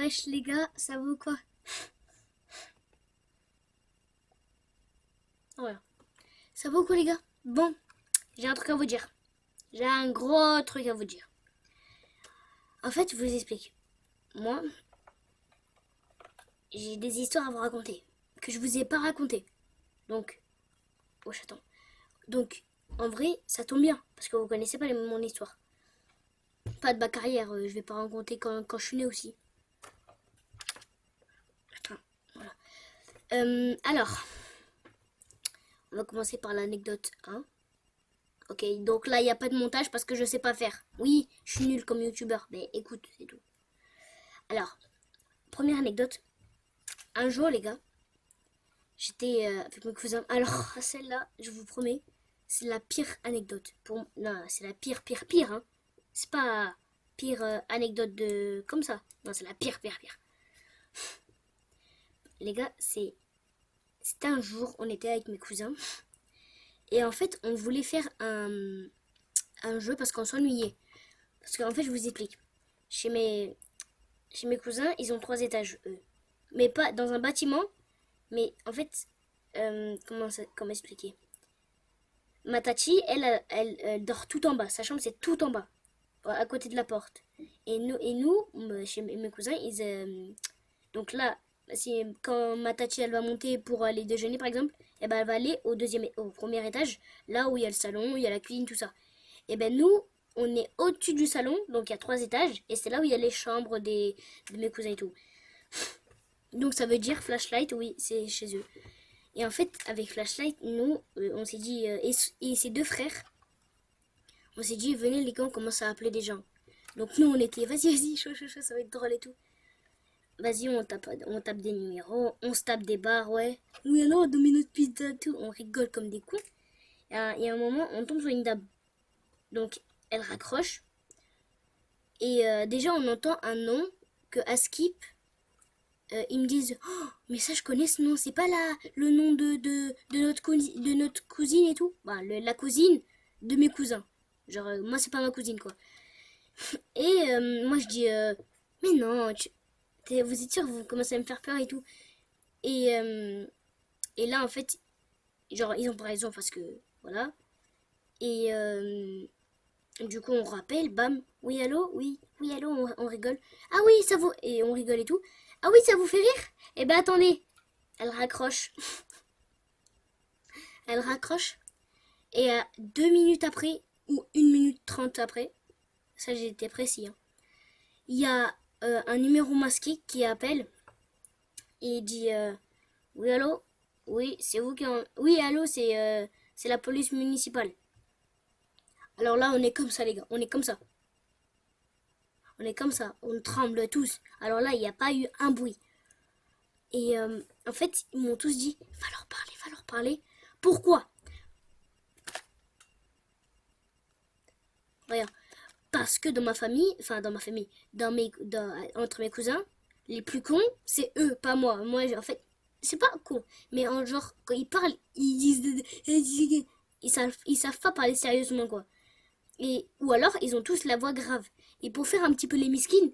Wesh les gars, ça vaut quoi? Voilà. Ça vaut quoi les gars? Bon, j'ai un truc à vous dire. J'ai un gros truc à vous dire. En fait, je vous explique. Moi, j'ai des histoires à vous raconter. Que je vous ai pas racontées. Donc, oh chaton. Donc, en vrai, ça tombe bien. Parce que vous connaissez pas mon histoire. Pas de ma carrière, je vais pas raconter quand je suis née aussi. Attends, voilà. Alors, on va commencer par l'anecdote 1. Ok, donc là, il n'y a pas de montage parce que je sais pas faire. Oui, je suis nulle comme youtubeur, mais écoute, c'est tout. Alors, première anecdote. Un jour, les gars, j'étais avec mes cousins. Alors, celle-là, je vous promets, c'est la pire anecdote. Non, c'est la pire, hein. C'est pas pire anecdote de comme ça. Non, c'est la pire. Les gars, c'était un jour, on était avec mes cousins. Et en fait, on voulait faire un jeu parce qu'on s'ennuyait. Parce qu'en fait, je vous explique. Chez mes cousins, ils ont 3 étages, eux. Mais pas dans un bâtiment. Mais en fait, comment expliquer? Ma tati, elle dort tout en bas. Sa chambre, c'est tout en bas, à côté de la porte. Et nous chez mes cousins, donc là, quand ma tati, elle va monter pour aller déjeuner, par exemple, et ben elle va aller au premier étage, là où il y a le salon, où il y a la cuisine, tout ça. Et ben nous, on est au-dessus du salon, donc il y a 3 étages, et c'est là où il y a les chambres de mes cousins et tout. Donc ça veut dire flashlight, oui, c'est chez eux. Et en fait, avec flashlight, nous, on s'est dit, et ces 2 frères, on s'est dit, venez les gars, on commence à appeler des gens. Donc nous, on était, vas-y, chaud, ça va être drôle et tout. Vas-y, on tape des numéros, on se tape des barres, ouais. Oui, alors, Domino's Pizza, tout. On rigole comme des cons. Et à un moment, on tombe sur une dame. Donc, elle raccroche. Et déjà, on entend un nom que à Skip, ils me disent, oh, mais ça, je connais ce nom. C'est pas le nom de notre cousine et tout. Bah, la cousine de mes cousins. Genre, moi, c'est pas ma cousine, quoi. Et moi, je dis, mais non, vous êtes sûr, vous commencez à me faire peur et tout. Et, et là, en fait, genre, ils ont pas raison parce que, voilà. Et du coup, on rappelle, bam, oui, allô, oui, allô, on rigole. Ah oui, ça vous... Et on rigole et tout. Ah oui, ça vous fait rire? Eh ben, attendez. Elle raccroche. Elle raccroche. Et 2 minutes après, ou 1 minute 30 après, ça j'ai été précis, hein, il y a un numéro masqué qui appelle et il dit oui allô, oui c'est vous qui oui allô, c'est la police municipale. Alors là on est comme ça les gars, on est comme ça, on tremble tous. Alors là il n'y a pas eu un bruit et en fait ils m'ont tous dit va leur parler. Pourquoi? Regarde, parce que dans ma famille, entre mes cousins, les plus cons, c'est eux, pas moi. Moi, en fait, c'est pas con, mais en genre, quand ils parlent, ils disent, ils savent pas parler sérieusement, quoi. Ou alors, ils ont tous la voix grave. Et pour faire un petit peu les miskines,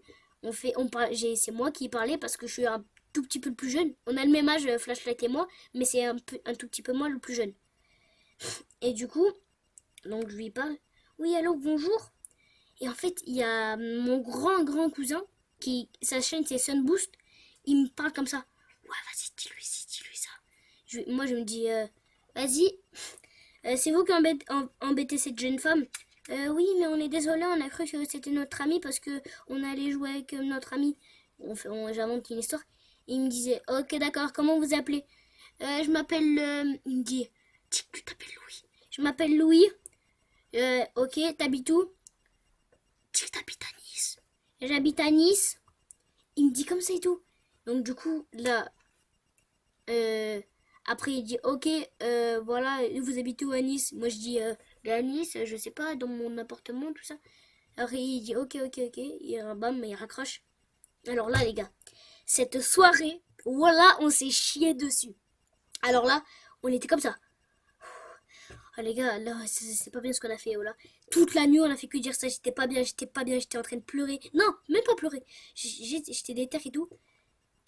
c'est moi qui parlais parce que je suis un tout petit peu le plus jeune. On a le même âge, Flashlight et moi, mais c'est un tout petit peu moi le plus jeune. Et du coup, donc je lui parle. Oui, allô, bonjour. Et en fait, il y a mon grand cousin, sa chaîne c'est Sunboost, il me parle comme ça. Ouais, vas-y, dis-lui ça. Moi, je me dis, vas-y, c'est vous qui embêtez cette jeune femme? Oui, mais on est désolé, on a cru que c'était notre ami parce que on allait jouer avec notre ami. J'invente une histoire. Et il me disait, ok, d'accord, comment vous appelez? Je m'appelle, il me dit, tu t'appelles Louis. Je m'appelle Louis. Ok, t'habites où? T'habites à Nice. J'habite à Nice. Il me dit comme ça et tout. Donc du coup, là, après il dit, ok, voilà, vous habitez où à Nice? Moi je dis, à Nice, je sais pas, dans mon appartement, tout ça. Alors il dit, ok. Et bam, il raccroche. Alors là, les gars, cette soirée, voilà, on s'est chié dessus. Alors là, on était comme ça. Ah les gars, là, c'est pas bien ce qu'on a fait, oh là. Toute la nuit, on a fait que dire ça, j'étais pas bien, j'étais pas bien, j'étais en train de pleurer. Non, même pas pleurer. J'étais déter et tout.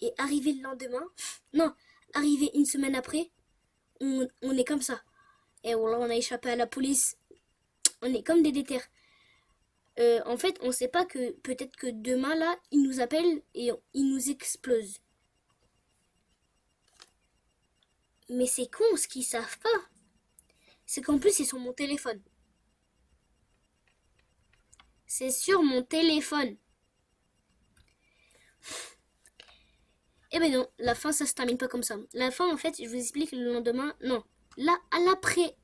Et arrivé le lendemain, non, arrivé une semaine après, on est comme ça. Et voilà, on a échappé à la police. On est comme des déter. En fait, on sait pas que peut-être que demain, là, ils nous appellent et ils nous explosent. Mais c'est con, ce qu'ils savent pas. C'est qu'en plus, c'est sur mon téléphone. C'est sur mon téléphone. Eh ben non, la fin, ça se termine pas comme ça. La fin, en fait, je vous explique le lendemain. Non, là, à l'après.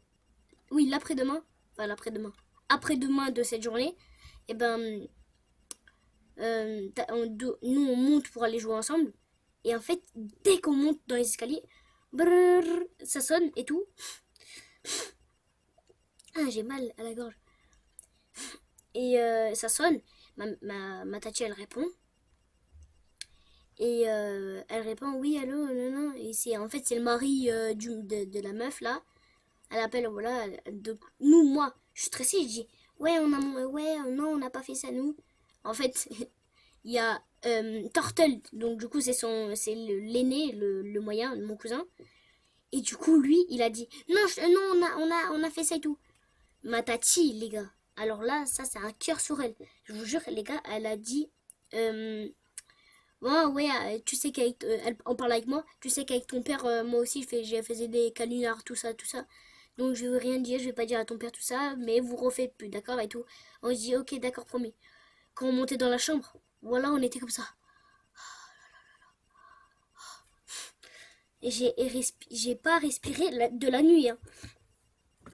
Oui, l'après-demain. Enfin, l'après-demain. Après-demain de cette journée, eh ben, nous, on monte pour aller jouer ensemble. Et en fait, dès qu'on monte dans les escaliers, brrr, ça sonne et tout. Ah, j'ai mal à la gorge. Et ça sonne. Ma tati, elle répond. Et elle répond oui, allô, non, non. Et en fait, c'est le mari de la meuf là. Elle appelle, voilà. Donc, moi, je suis stressée. Je dis ouais, non, on n'a pas fait ça nous. En fait, il y a Turtle. Donc, du coup, c'est l'aîné, le moyen, mon cousin. Et du coup, lui, il a dit non, non, on a fait ça et tout. Ma tati, les gars. Alors là, ça, c'est un cœur sur elle. Je vous jure, les gars, elle a dit bon, ouais, tu sais qu'avec. Elle en parle avec moi. Tu sais qu'avec ton père, moi aussi, je faisais des canulars, tout ça, tout ça. Donc, je vais rien dire, je vais pas dire à ton père tout ça, mais vous refaites plus, d'accord, et tout. On se dit, ok, d'accord, promis. Quand on montait dans la chambre, voilà, on était comme ça. Et j'ai pas respiré de la nuit, hein.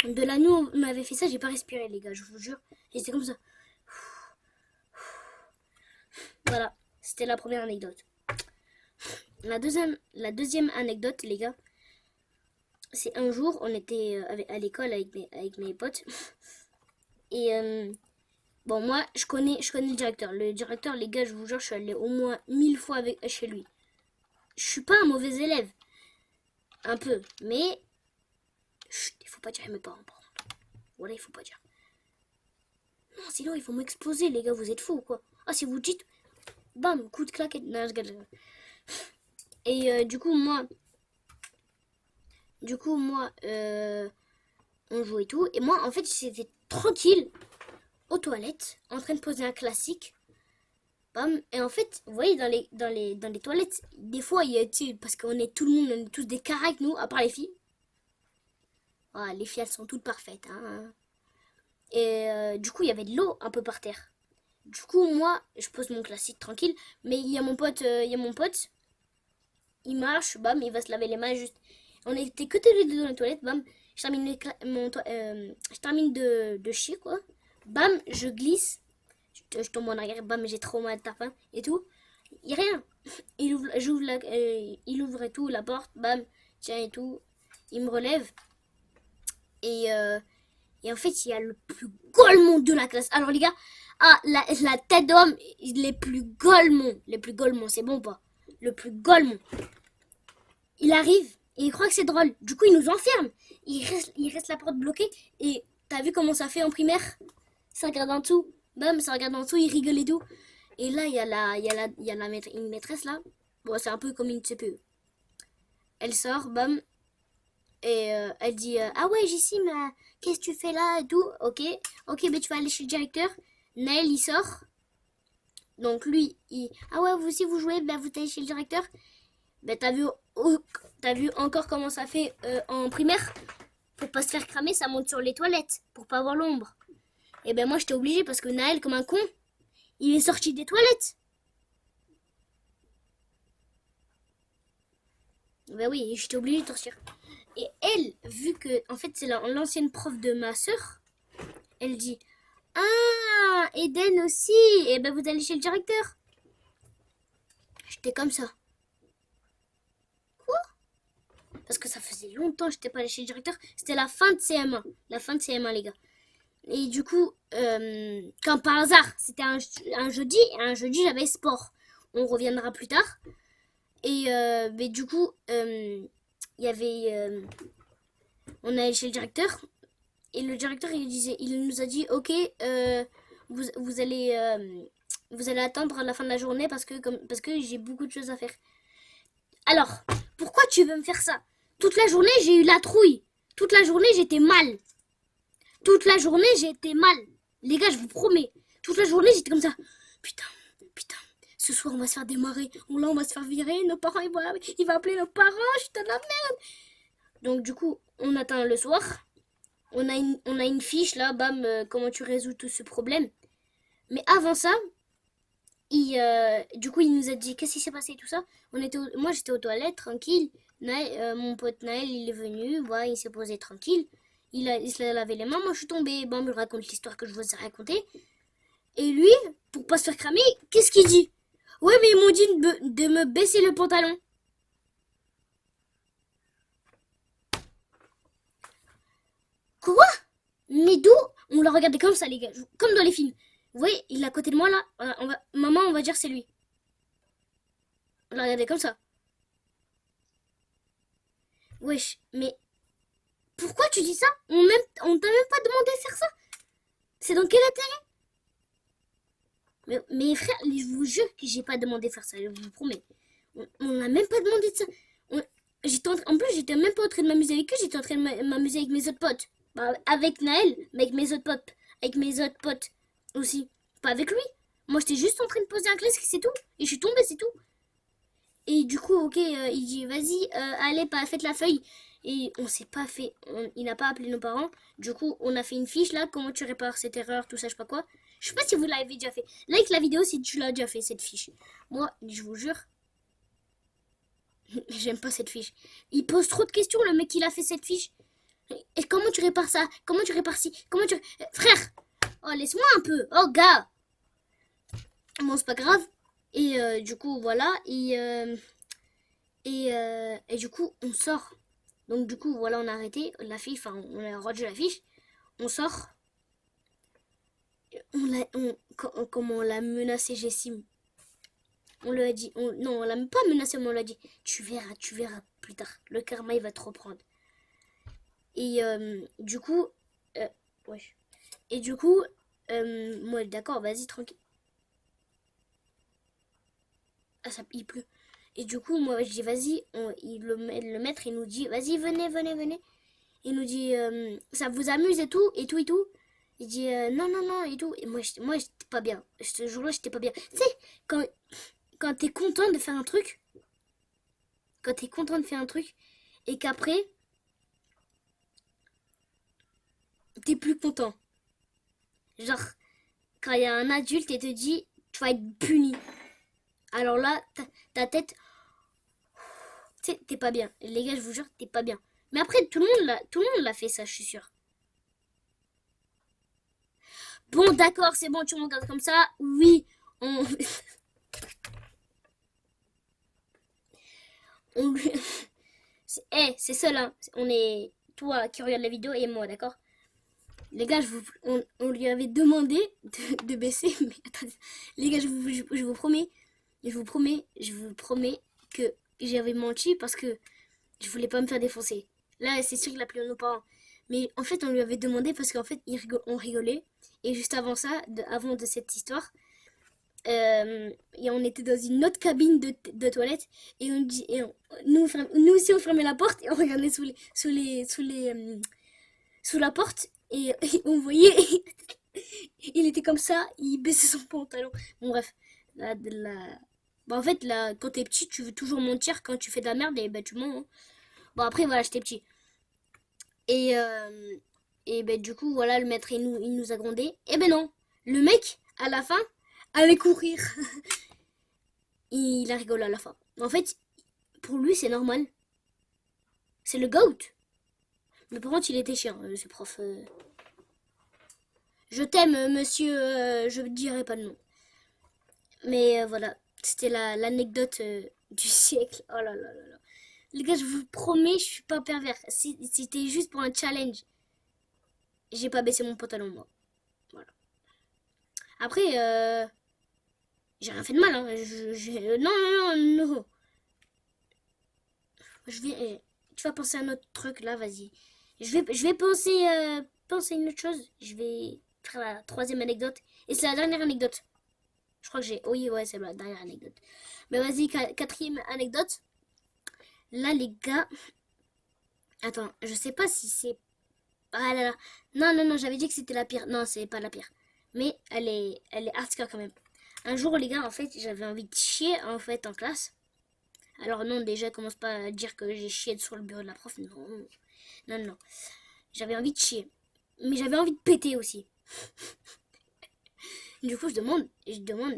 De la nuit, on avait fait ça, j'ai pas respiré, les gars, je vous jure. J'étais comme ça. Voilà, c'était la première anecdote. La deuxième anecdote, les gars, c'est un jour, on était à l'école avec mes potes. Et bon, moi, je connais le directeur. Le directeur, les gars, je vous jure, je suis allée au moins 1000 fois chez lui. Je suis pas un mauvais élève. Un peu. Mais, chut, il faut pas dire à mes parents, par contre. Voilà, il faut pas dire. Non, sinon, ils vont m'exploser, les gars, vous êtes fous, quoi. Ah, si vous dites, bam, coup de claquette. Non, je regarde. Et du coup, moi, on jouait et tout. Et moi, en fait, j'étais tranquille aux toilettes, en train de poser un classique. Bam. Et en fait, vous voyez, dans les toilettes, des fois, il y a, parce qu'on est tout le monde, on est tous des caracs, nous, à part les filles. Ah, les filles, elles sont toutes parfaites. Hein. Et du coup, il y avait de l'eau un peu par terre. Du coup, moi, je pose mon classique tranquille. Mais il y a mon pote, il marche, bam, il va se laver les mains juste. On était que tous les deux dans les toilettes, bam. Je termine, je termine de chier, quoi. Bam, je glisse. Je tombe en arrière, bam, j'ai trop mal de tapin et tout. Il n'y a rien. Il ouvre et tout, la porte, bam, tiens et tout. Il me relève. Et, et en fait, il y a le plus golemon de la classe. Alors les gars, ah, la tête d'homme, les plus golemons, c'est bon pas. Le plus golemon. Il arrive et il croit que c'est drôle. Du coup, il nous enferme. Il reste la porte bloquée. Et t'as vu comment ça fait en primaire? Ça regarde en dessous. Bam, ça regarde en dessous, il rigole et tout. Et là, il y a une maîtresse là. Bon, c'est un peu comme une CPE. Elle sort, bam. Et elle dit ah ouais, Jessim, qu'est-ce que tu fais là et tout. Ok, mais tu vas aller chez le directeur. Naël, il sort. Donc lui, ah ouais, vous aussi vous jouez, ben vous allez chez le directeur. Ben t'as vu encore comment ça fait en primaire. Pour pas se faire cramer, ça monte sur les toilettes. Pour pas avoir l'ombre. Et ben moi j'étais obligée parce que Naël, comme un con, il est sorti des toilettes. Ben oui, j'étais obligée de sortir. Et elle, vu que, en fait, c'est l'ancienne prof de ma soeur, elle dit ah, Eden aussi, et ben vous allez chez le directeur. J'étais comme ça. Quoi? Parce que ça faisait longtemps que j'étais pas allée chez le directeur. C'était la fin de CM1. La fin de CM1, les gars. Et du coup, comme par hasard, c'était un jeudi, et un jeudi, j'avais sport. On reviendra plus tard. Et du coup, il y avait... on allait chez le directeur. et le directeur, il nous a dit, ok, vous allez attendre à la fin de la journée parce que j'ai beaucoup de choses à faire. Alors, pourquoi tu veux me faire ça? Toute la journée, j'ai eu la trouille. Toute la journée, j'étais mal. Toute la journée, j'ai été mal. Les gars, je vous promets. Toute la journée, j'étais comme ça. Putain, putain. Ce soir, on va se faire démarrer. On va se faire virer. Nos parents, il va appeler nos parents. Je suis dans la merde. Donc, du coup, on atteint le soir. On a une fiche là, bam, comment tu résous tout ce problème. Mais avant ça, du coup, il nous a dit qu'est-ce qui s'est passé tout ça. Moi, j'étais aux toilettes, tranquille. Mon pote Naël, il est venu, voilà, il s'est posé tranquille. Il se lavé les mains, moi je suis tombée. Bon, il me raconte l'histoire que je vous ai racontée. Et lui, pour pas se faire cramer, qu'est-ce qu'il dit? Ouais, mais ils m'ont dit de me baisser le pantalon. Quoi? Mais d'où? On l'a regardé comme ça, les gars, comme dans les films. Vous voyez, il est à côté de moi là. Maman, on va dire c'est lui. On l'a regardé comme ça. Wesh, mais pourquoi tu dis ça? On t'a même pas demandé de faire ça. C'est dans quel intérêt? Mais frère, je vous jure que j'ai pas demandé de faire ça, je vous promets. On n'a même pas demandé de ça. En plus, j'étais même pas en train de m'amuser avec eux, j'étais en train de m'amuser avec mes autres potes. Bah, avec Naël, mais avec mes autres potes. Avec mes autres potes aussi. Pas avec lui. Moi, j'étais juste en train de poser un classique, c'est tout. Et je suis tombée, c'est tout. Et du coup, ok, il dit, vas-y, allez, faites la feuille. Et on s'est pas fait, il n'a pas appelé nos parents. Du coup, on a fait une fiche là, comment tu répares cette erreur, tout ça, je sais pas quoi. Je sais pas si vous l'avez déjà fait. Like la vidéo si tu l'as déjà fait, cette fiche. Moi, je vous jure, j'aime pas cette fiche. Il pose trop de questions, le mec, il a fait cette fiche. Et comment tu répares ça? Comment tu répares ci? Comment tu... Frère! Oh, laisse-moi un peu. Oh, gars! Bon, c'est pas grave. Et du coup, voilà. Et du coup, on sort. Donc, du coup, voilà, on a arrêté la fiche. Enfin, on a rendu la fiche. On sort. Comment on l'a menacé, Jessim. On lui a dit. Non, on l'a même pas menacé, mais on lui a dit. Tu verras plus tard. Le karma, il va te reprendre. Et du coup. Ouais. Et du coup. Moi, d'accord, vas-y, tranquille. Ah, il pleut. Et du coup, moi, je dis, vas-y, le maître, il nous dit, vas-y, venez. Il nous dit, ça vous amuse et tout, et tout, et tout. Il dit, non, non, non, et tout. Et moi, j'étais pas bien. Ce jour-là, j'étais pas bien. Tu sais, quand t'es content de faire un truc, et qu'après, t'es plus content. Genre, quand il y a un adulte et te dit, tu vas être puni. Alors là, ta tête, tu sais, t'es pas bien. Les gars, je vous jure, t'es pas bien. Mais après, tout le monde l'a fait ça, je suis sûre. Bon, d'accord, c'est bon, tu me regardes comme ça. Oui, on... on... c'est seul, hein. On est toi qui regarde la vidéo et moi, d'accord? Les gars, on lui avait demandé de baisser, mais attendez. Les gars, je vous promets, je vous promets que j'avais menti parce que je voulais pas me faire défoncer. Là, c'est sûr qu'il a appelé nos parents. Mais en fait, on lui avait demandé parce qu'en fait, on rigolait. Et juste avant ça, avant de cette histoire, et on était dans une autre cabine de toilette. Et on dit, nous aussi, on fermait la porte et on regardait sous la porte. Et on voyait, il était comme ça, il baissait son pantalon. Bon, bref, bah, en fait, là, quand t'es petit, tu veux toujours mentir quand tu fais de la merde et bah, tu mens. Hein. Bon, après, voilà, j'étais petit. Et, ben, du coup, voilà, le maître, il nous a grondé. Et ben non, le mec, à la fin, allait courir. Il a rigolé à la fin. En fait, pour lui, c'est normal. C'est le GOAT. Mais par contre, il était chiant, ce prof. Je t'aime, monsieur, je ne dirai pas de nom. Mais voilà, c'était l'anecdote du siècle. Oh là là là là. Les gars, je vous promets, je suis pas pervers. C'était juste pour un challenge. J'ai pas baissé mon pantalon, moi. Voilà. Après, j'ai rien fait de mal, hein. Non, non, non, non. Tu vas penser à un autre truc, là, vas-y. Je vais penser penser à une autre chose. Je vais faire la troisième anecdote. Et c'est la dernière anecdote. Je crois que j'ai... Oui, ouais, c'est la dernière anecdote. Mais vas-y, quatrième anecdote. Là, les gars... Attends, je sais pas si c'est... Ah là là. Non, non, non, j'avais dit que c'était la pire. Non, c'est pas la pire. Mais elle est hardcore quand même. Un jour, les gars, en fait, j'avais envie de chier, en fait, en classe. Alors non, déjà, commence pas à dire que j'ai chié sur le bureau de la prof. Non, non, non. J'avais envie de chier. Mais j'avais envie de péter aussi. Du coup, je demande,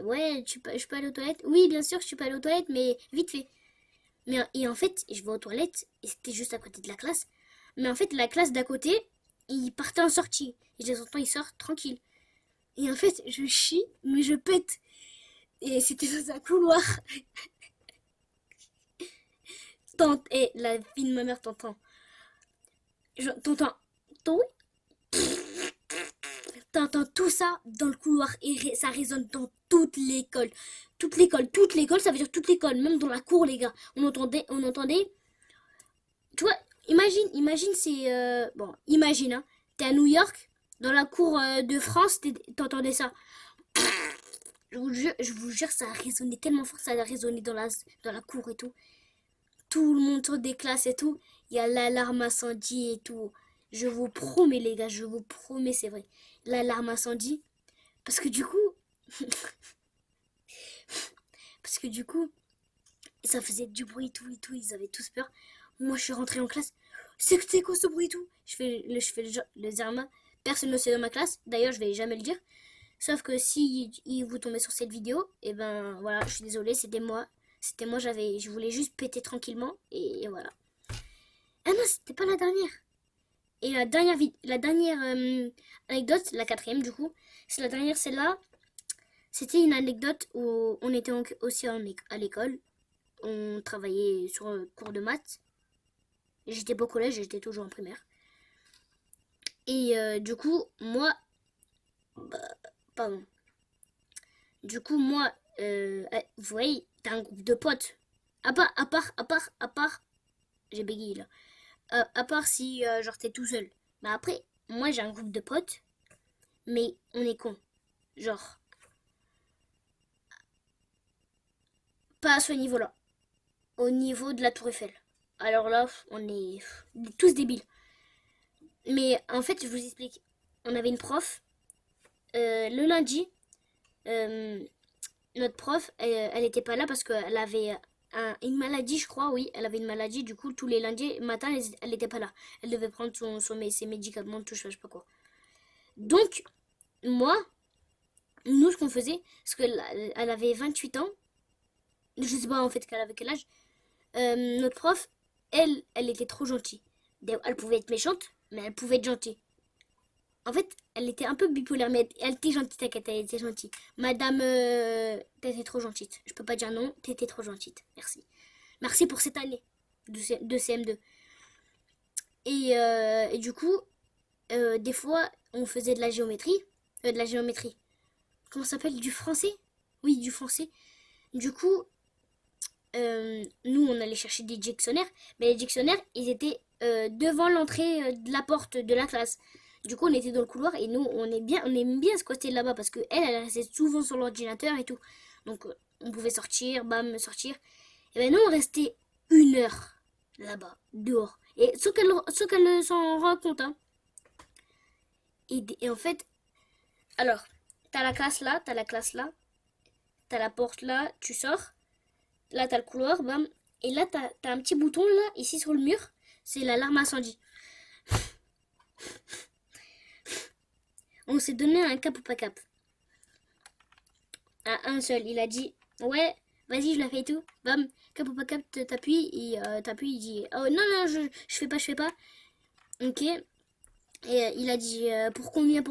ouais, je peux aller aux toilettes? Oui, bien sûr, je peux aller aux toilettes, mais vite fait. Et en fait, je vais aux toilettes, et c'était juste à côté de la classe. Mais en fait, la classe d'à côté, ils partaient en sortie. Et de temps en temps, ils sortent tranquille. Et en fait, je chie, mais je pète. Et c'était dans un couloir. Tante, et la fille de ma mère t'entend. T'entends, t'entends tout ça dans le couloir et ça résonne dans toute l'école. Toute l'école, ça veut dire toute l'école, même dans la cour, les gars. On entendait. Tu vois, imagine, c'est bon, imagine, hein, t'es à New York, dans la cour de France, t'entendais ça. Je vous jure, ça a résonné tellement fort, ça a résonné dans la cour et tout. Tout le monde sort des classes et tout. Il y a l'alarme incendie et tout. Je vous promets, les gars, je vous promets, c'est vrai. L'alarme incendie. Parce que du coup, parce que du coup, ça faisait du bruit et tout. Ils avaient tous peur. Moi, je suis rentrée en classe. C'est quoi ce bruit et tout? Je fais le Zerma. Personne ne sait dans ma classe. D'ailleurs, je vais jamais le dire. Sauf que si vous tombez sur cette vidéo, et ben voilà, je suis désolée, c'était moi. C'était moi, je voulais juste péter tranquillement. Et voilà. Ah non, c'était pas la dernière. Et la dernière anecdote, la quatrième du coup, c'est la dernière, celle-là. C'était une anecdote où on était aussi à l'école. On travaillait sur un cours de maths. J'étais pas au collège, j'étais toujours en primaire. Et du coup, moi, pardon. Du coup, moi, vous voyez, t'as un groupe de potes. À part, j'ai bégayé là. À part si, genre, t'es tout seul. Mais après, moi, j'ai un groupe de potes, mais on est con. Genre, pas à ce niveau-là. Au niveau de la Tour Eiffel. Alors là, on est tous débiles. Mais en fait, je vous explique. On avait une prof. Le lundi, euh, notre prof, elle était pas là parce qu'elle avait une maladie, je crois, oui. Elle avait une maladie, du coup, tous les lundis matin, elle était pas là. Elle devait prendre ses médicaments, tout ça, je sais pas quoi. Donc, moi, nous, ce qu'on faisait, parce qu'elle avait 28 ans, je sais pas en fait qu'elle avait quel âge, notre prof, elle était trop gentille. Elle pouvait être méchante, mais elle pouvait être gentille. En fait, elle était un peu bipolaire, mais elle était gentille, t'inquiète, elle était gentille. Madame, t'étais trop gentille. Je peux pas dire non, t'étais trop gentille. Merci. Merci pour cette année de CM2. Et du coup, des fois, on faisait de la géométrie. De la géométrie. Comment ça s'appelle? Du français? Oui, du français. Du coup, nous, on allait chercher des dictionnaires. Mais les dictionnaires, ils étaient devant l'entrée de la porte de la classe. Du coup, on était dans le couloir et nous, on aime bien squatter là-bas parce que elle restait souvent sur l'ordinateur et tout. Donc, on pouvait sortir, bam, sortir. Et ben nous, on restait 1 heure là-bas, dehors. Et ce qu'elle s'en rend compte, hein. Et en fait, alors, t'as la classe là, t'as la porte là, tu sors. Là, t'as le couloir, bam. Et là, t'as un petit bouton là, ici sur le mur. C'est l'alarme incendie. On s'est donné un cap ou pas cap. À un seul. Il a dit, ouais, vas-y, je la fais et tout. Bam, cap ou pas cap, t'appuies. Et t'appuies, il dit, oh non, non, je fais pas. Ok. Et il a dit, pour combien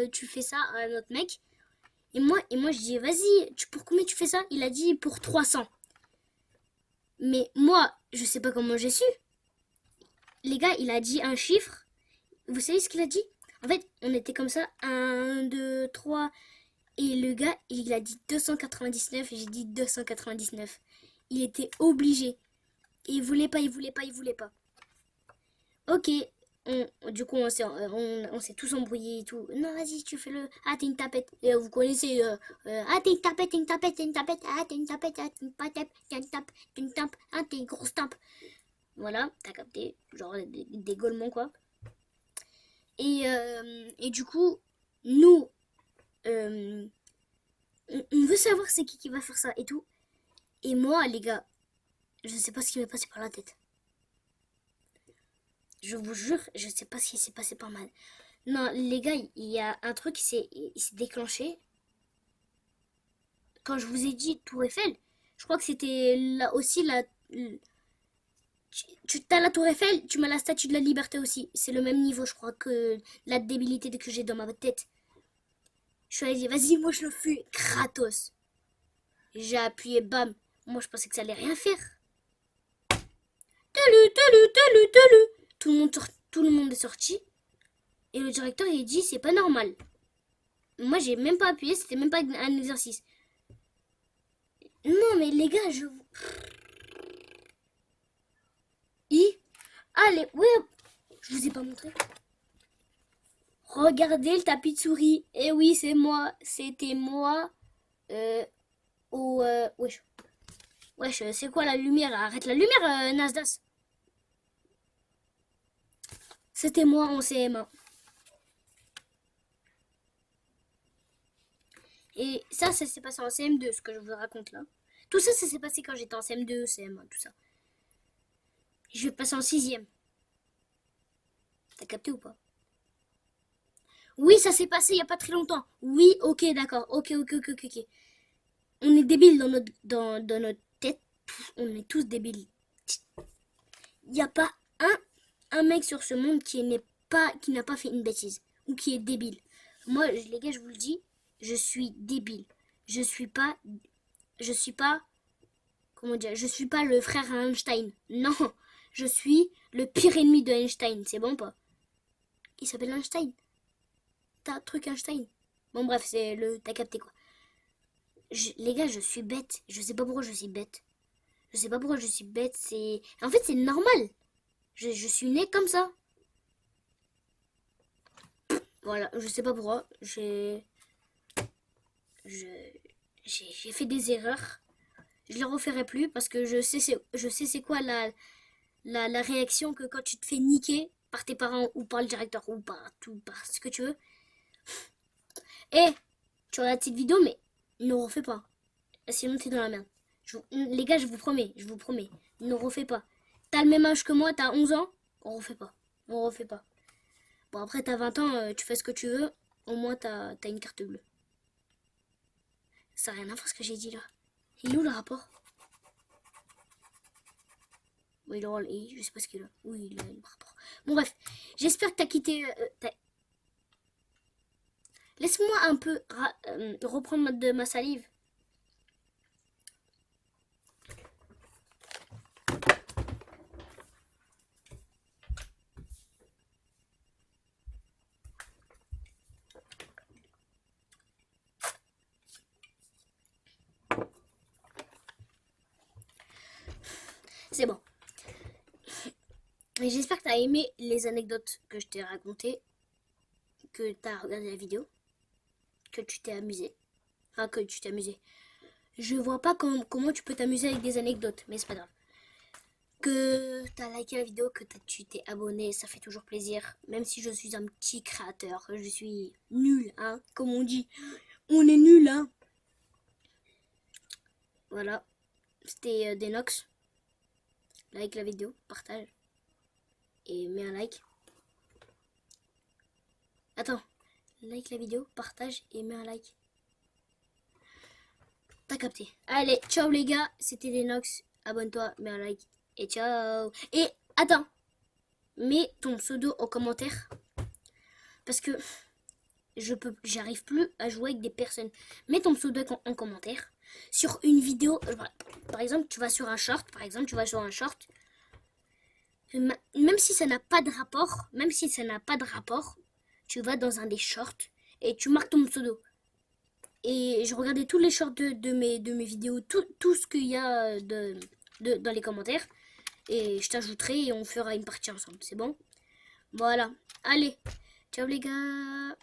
tu fais ça à notre mec. Et moi, je dis, vas-y, pour combien tu fais ça? Il a dit, pour 300. Mais moi, je sais pas comment j'ai su. Les gars, il a dit un chiffre. Vous savez ce qu'il a dit? En fait, on était comme ça, un, 2, 3. Et le gars, il a dit 299 et j'ai dit 299. Il était obligé. Et il voulait pas. Ok, du coup, on s'est tous embrouillés et tout. Non, vas-y, tu fais le. Ah, t'es une tapette. Et vous connaissez. Ah, t'es une tapette, t'es une tapette, t'es une tapette. Ah, t'es une tapette, ah, t'es une tapette, t'es une tape, t'es une tape. Ah, t'es une grosse tape. Voilà, t'as capté. Genre des gaulements, quoi. Et du coup, nous, euh, on veut savoir c'est qui va faire ça et tout. Et moi, les gars, je sais pas ce qui m'est passé par la tête. Je vous jure, je sais pas ce qui s'est passé par ma... Non, les gars, il y a un truc il s'est déclenché. Quand je vous ai dit Tour Eiffel, je crois que c'était là aussi la... Tu as la Tour Eiffel, tu m'as la Statue de la Liberté aussi. C'est le même niveau, je crois, que la débilité que j'ai dans ma tête. Je suis allée dire, vas-y, moi je le fais, gratos. J'ai appuyé, bam. Moi je pensais que ça allait rien faire. Talu, talu, talu, talu. Tout le monde est sorti. Et le directeur, il dit, c'est pas normal. Moi, j'ai même pas appuyé, c'était même pas un exercice. Non, mais les gars, Allez, ouais, je vous ai pas montré. Regardez le tapis de souris. Eh oui, c'est moi. C'était moi. Wesh. Wesh, c'est quoi la lumière? Arrête la lumière, Nasdas. C'était moi en CM1. Et ça s'est passé en CM2, ce que je vous raconte là. Tout ça, ça s'est passé quand j'étais en CM2, CM1, tout ça. Je vais passer en sixième. T'as capté ou pas? Oui, ça s'est passé il y a pas très longtemps. Oui, ok, d'accord. Ok, ok, ok, ok, ok. On est débiles dans notre tête. On est tous débiles. Il n'y a pas un mec sur ce monde qui n'a pas fait une bêtise. Ou qui est débile. Moi, les gars, je vous le dis, je suis débile. Je suis pas... Je suis pas... Comment dire? Je suis pas le frère à Einstein. Non. Je suis le pire ennemi de Einstein. C'est bon pas? Il s'appelle Einstein. T'as un truc Einstein. Bon bref, c'est le... T'as capté quoi. Les gars, je suis bête. Je sais pas pourquoi je suis bête. Je sais pas pourquoi je suis bête. C'est... En fait, c'est normal. Je suis née comme ça. Voilà, je sais pas pourquoi. J'ai fait des erreurs. Je les referai plus parce que je sais c'est quoi la réaction que quand tu te fais niquer par tes parents ou par le directeur ou par tout, par ce que tu veux. Et tu regardes cette vidéo, mais ne refais pas. Sinon, t'es dans la merde. Les gars, je vous promets, ne refais pas. T'as le même âge que moi, t'as 11 ans, on refait pas. On refait pas. Bon, après, t'as 20 ans, tu fais ce que tu veux, au moins t'as une carte bleue. Ça n'a rien à voir ce que j'ai dit là. Il est où le rapport? Oui, je sais pas ce qu'il a. Oui, il a le rapport. Bon, bref, j'espère que t'as quitté. Laisse-moi un peu reprendre de ma salive. C'est bon. Et j'espère que tu as aimé les anecdotes que je t'ai racontées, que tu as regardé la vidéo, que tu t'es amusé. Enfin, que tu t'es amusé. Je vois pas comment tu peux t'amuser avec des anecdotes, mais c'est pas grave. Que tu as liké la vidéo, que tu t'es abonné, ça fait toujours plaisir. Même si je suis un petit créateur, je suis nul, hein, comme on dit. On est nul, hein. Voilà. C'était Denox. Like la vidéo, partage. Et mets un like. Attends. Like la vidéo, partage et mets un like. T'as capté. Allez, ciao les gars. C'était Denox. Abonne-toi, mets un like. Et ciao. Et attends. Mets ton pseudo en commentaire. Parce que j'arrive plus à jouer avec des personnes. Mets ton pseudo en commentaire. Sur une vidéo. Par exemple, tu vas sur un short. Même si ça n'a pas de rapport, tu vas dans un des shorts et tu marques ton pseudo. Et je regardais tous les shorts de mes vidéos, tout ce qu'il y a dans les commentaires. Et je t'ajouterai et on fera une partie ensemble, c'est bon? Voilà. Allez, ciao les gars.